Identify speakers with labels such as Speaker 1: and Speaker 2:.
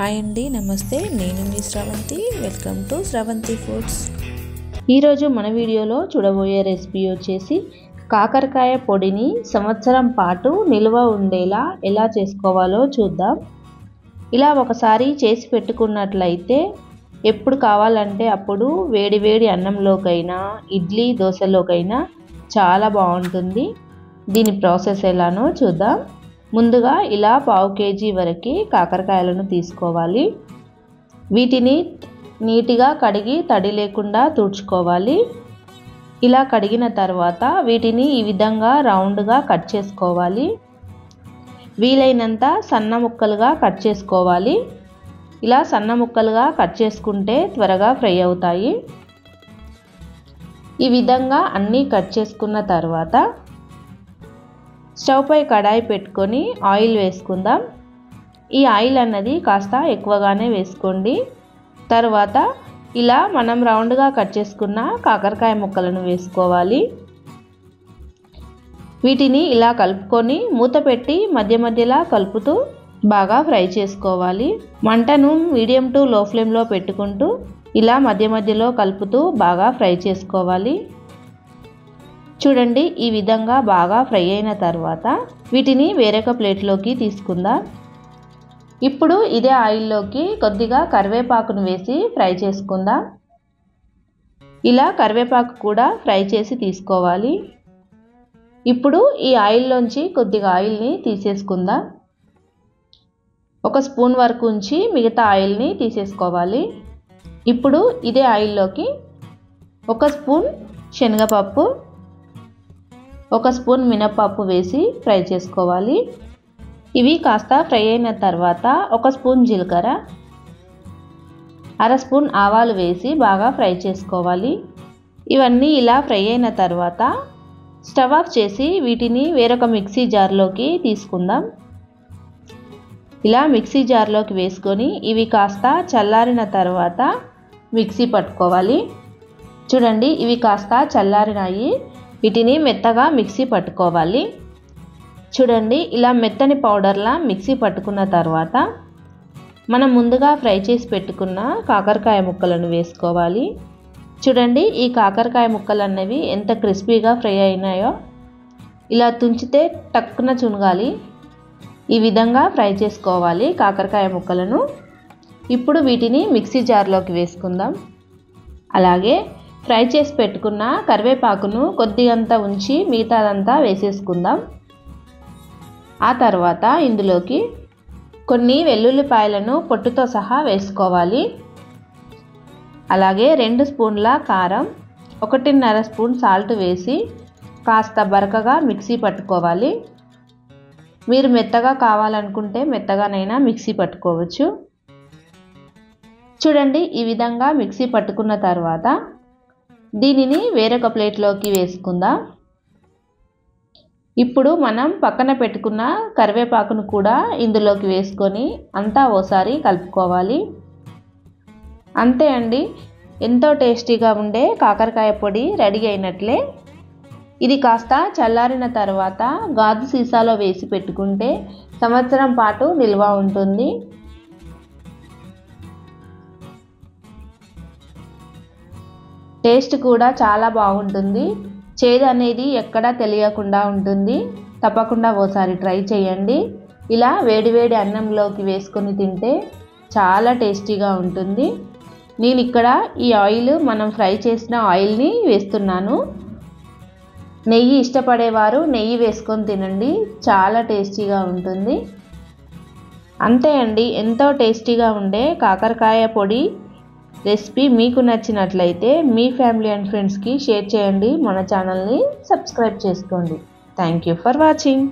Speaker 1: Hi అండి, నమస్తే. నేను మీ Sravanthi. Welcome to Sravanthi foods. ఈరోజు మన వీడియోలో చూడబోయే రెసిపీ వచ్చేసి కాకరకాయ పొడిని సంవత్సరం పాటు నిల్వ ఉండేలా ఎలా చేసుకోవాలో చూద్దాం. ఇలా ఒకసారి చేసి పెట్టుకున్నట్లయితే ఎప్పుడు కావాలంటే అప్పుడు వేడి వేడి అన్నంలోకైనా ఇడ్లీ దోశలోకైనా చాలా బాగుంటుంది. దీని ప్రాసెస్ ఎలానో చూద్దాం. ముందుగా ఇలా పావు కేజీ వరకు కాకరకాయలను తీసుకోవాలి. వీటిని నీట్గా కడిగి తడి లేకుండా తుడుచుకోవాలి. ఇలా కడిగిన తర్వాత వీటిని ఈ విధంగా రౌండ్గా కట్ చేసుకోవాలి. వీలైనంత సన్న ముక్కలుగా కట్ చేసుకోవాలి. ఇలా సన్న ముక్కలుగా కట్ చేసుకుంటే త్వరగా ఫ్రై అవుతాయి. ఈ విధంగా అన్నీ కట్ చేసుకున్న తర్వాత స్టవ్ పై కడాయి పెట్టుకొని ఆయిల్ వేసుకుందాం. ఈ ఆయిల్ అన్నది కాస్త ఎక్కువగానే వేసుకోండి. తర్వాత ఇలా మనం రౌండ్గా కట్ చేసుకున్న కాకరకాయ ముక్కలను వేసుకోవాలి. వీటిని ఇలా కలుపుకొని మూత పెట్టి మధ్య మధ్యలో కలుపుతూ బాగా ఫ్రై చేసుకోవాలి. మంటను మీడియం టు లో ఫ్లేమ్లో పెట్టుకుంటూ ఇలా మధ్య మధ్యలో కలుపుతూ బాగా ఫ్రై చేసుకోవాలి. చూడండి, ఈ విధంగా బాగా ఫ్రై అయిన తర్వాత వీటిని వేరొక ప్లేట్లోకి తీసుకుందాం. ఇప్పుడు ఇదే ఆయిల్లోకి కొద్దిగా కరివేపాకును వేసి ఫ్రై చేసుకుందాం. ఇలా కరివేపాకు కూడా ఫ్రై చేసి తీసుకోవాలి. ఇప్పుడు ఈ ఆయిల్లోంచి కొద్దిగా ఆయిల్ని తీసేసుకుందాం. ఒక స్పూన్ వరకు ఉంచి మిగతా ఆయిల్ని తీసేసుకోవాలి. ఇప్పుడు ఇదే ఆయిల్లోకి ఒక స్పూన్ శనగపప్పు, ఒక స్పూన్ మినపప్పు వేసి ఫ్రై చేసుకోవాలి. ఇవి కాస్త ఫ్రై అయిన తర్వాత ఒక స్పూన్ జీలకర్ర, అర స్పూన్ ఆవాలు వేసి బాగా ఫ్రై చేసుకోవాలి. ఇవన్నీ ఇలా ఫ్రై అయిన తర్వాత స్టవ్ ఆఫ్ చేసి వీటిని వేరొక మిక్సీ జార్లోకి తీసుకుందాం. ఇలా మిక్సీ జార్లోకి వేసుకొని ఇవి కాస్త చల్లారిన తర్వాత మిక్సీ పట్టుకోవాలి. చూడండి, ఇవి కాస్త చల్లారినాయి. వీటిని మెత్తగా మిక్సీ పట్టుకోవాలి. చూడండి, ఇలా మెత్తని పౌడర్లా మిక్సీ పట్టుకున్న తర్వాత మనం ముందుగా ఫ్రై చేసి పెట్టుకున్న కాకరకాయ ముక్కలను వేసుకోవాలి. చూడండి, ఈ కాకరకాయ ముక్కలు అన్నవి ఎంత క్రిస్పీగా ఫ్రై అయినాయో. ఇలా తుంచితే టక్కున చునగాలి. ఈ విధంగా ఫ్రై చేసుకోవాలి కాకరకాయ ముక్కలను. ఇప్పుడు వీటిని మిక్సీ జార్లోకి వేసుకుందాం. అలాగే ఫ్రై చేసి పెట్టుకున్న కరివేపాకును కొద్దిగంత ఉంచి మిగతాదంతా వేసేసుకుందాం. ఆ తర్వాత ఇందులోకి కొన్ని వెల్లుల్లిపాయలను పొట్టుతో సహా వేసుకోవాలి. అలాగే 2 స్పూన్ల కారం, 1.5 స్పూన్ సాల్ట్ వేసి కాస్త బరకగా మిక్సీ పట్టుకోవాలి. మీరు మెత్తగా కావాలనుకుంటే మెత్తగానైనా మిక్సీ పట్టుకోవచ్చు. చూడండి, ఈ విధంగా మిక్సీ పట్టుకున్న తర్వాత దీనిని వేరొక ప్లేట్లోకి వేసుకుందాం. ఇప్పుడు మనం పక్కన పెట్టుకున్న కరివేపాకును కూడా ఇందులోకి వేసుకొని అంతా ఓసారి కలుపుకోవాలి. అంతే అండి, ఎంతో టేస్టీగా ఉండే కాకరకాయ పొడి రెడీ అయినట్లే. ఇది కాస్త చల్లారిన తర్వాత గాజు సీసాలో వేసి పెట్టుకుంటే సంవత్సరం పాటు నిల్వ ఉంటుంది. టేస్ట్ కూడా చాలా బాగుంటుంది. చేదు అనేది ఎక్కడా తెలియకుండా ఉంటుంది. తప్పకుండా ఓసారి ట్రై చేయండి. ఇలా వేడివేడి అన్నంలోకి వేసుకొని తింటే చాలా టేస్టీగా ఉంటుంది. నేను ఇక్కడ ఈ ఆయిల్ మనం ఫ్రై చేసిన ఆయిల్ని వేస్తున్నాను. నెయ్యి ఇష్టపడేవారు నెయ్యి వేసుకొని తినండి, చాలా టేస్టీగా ఉంటుంది. అంతే అండి, ఎంతో టేస్టీగా ఉండే కాకరకాయ పొడి రెసిపీ మీకు నచ్చినట్లయితే మీ ఫ్యామిలీ అండ్ ఫ్రెండ్స్కి షేర్ చేయండి. మన ఛానల్ని సబ్స్క్రైబ్ చేసుకోండి. Thank you for watching.